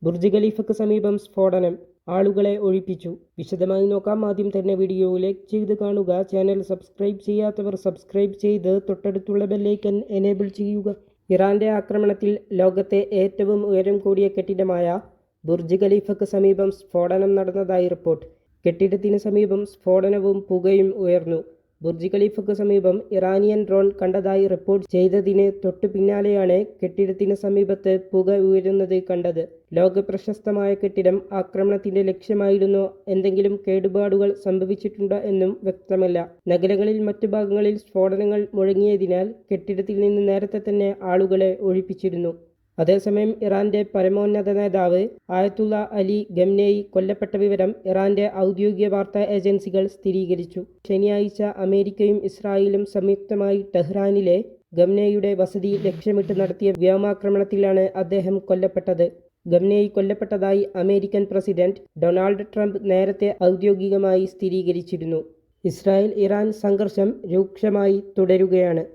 Burj ഖലീഫയ്ക്ക് സമീപം സ്ഫോടനം, ആളുകളെ ഒഴിപ്പിച്ചു. വിശദമായി നോക്കാം. ആദ്യം തന്നെ വീഡിയോ ലൈക്ക് ചെയ്ത് കാണുക. ചാനൽ സബ്സ്ക്രൈബ് ചെയ്യാത്തവർ സബ്സ്ക്രൈബ് ചെയ്ത് തൊട്ടടുത്തുള്ള ബെല്ലൈക്കൺ എനേബിൾ ചെയ്യുക. ഇറാന്റെ ആക്രമണത്തിൽ ലോകത്തെ ഏറ്റവും ഉയരം കൂടിയ കെട്ടിടമായ ബുർജ് ഖലീഫയ്ക്ക് സമീപം സ്ഫോടനം നടന്നതായി റിപ്പോർട്ട്. കെട്ടിടത്തിന് സമീപം സ്ഫോടനവും പുകയും ഉയർന്നു. ബുർജ് ഖലീഫയ്ക്ക് സമീപം ഇറാനിയൻ ഡ്രോൺ കണ്ടതായി റിപ്പോർട്ട് ചെയ്തതിന് തൊട്ടു പിന്നാലെയാണ് കെട്ടിടത്തിന് സമീപത്ത് പുക ഉയരുന്നത് കണ്ടത്. ലോകപ്രശസ്തമായ കെട്ടിടം ആക്രമണത്തിന്റെ ലക്ഷ്യമായിരുന്നോ, എന്തെങ്കിലും കേടുപാടുകൾ സംഭവിച്ചിട്ടുണ്ടോ എന്നും വ്യക്തമല്ല. നഗരങ്ങളിൽ മറ്റു ഭാഗങ്ങളിൽ സ്ഫോടനങ്ങൾ മുഴങ്ങിയതിനാൽ കെട്ടിടത്തിൽ നിന്ന് നേരത്തെ തന്നെ ആളുകളെ ഒഴിപ്പിച്ചിരുന്നു. അതേസമയം ഇറാന്റെ പരമോന്നത നേതാവ് ആയത്തുള്ള അലി ഖംനേയി കൊല്ലപ്പെട്ട വിവരം ഇറാന്റെ ഔദ്യോഗിക വാർത്താ ഏജൻസികൾ സ്ഥിരീകരിച്ചു. ശനിയാഴ്ച അമേരിക്കയും ഇസ്രായേലും സംയുക്തമായി ടെഹ്റാനിലെ ഖംനേയിയുടെ വസതി ലക്ഷ്യമിട്ട് നടത്തിയ വ്യോമാക്രമണത്തിലാണ് അദ്ദേഹം കൊല്ലപ്പെട്ടത്. ഖംനേയി കൊല്ലപ്പെട്ടതായി അമേരിക്കൻ പ്രസിഡന്റ് ഡൊണാൾഡ് ട്രംപ് നേരത്തെ ഔദ്യോഗികമായി സ്ഥിരീകരിച്ചിരുന്നു. ഇസ്രായേൽ ഇറാൻ സംഘർഷം രൂക്ഷമായി തുടരുകയാണ്.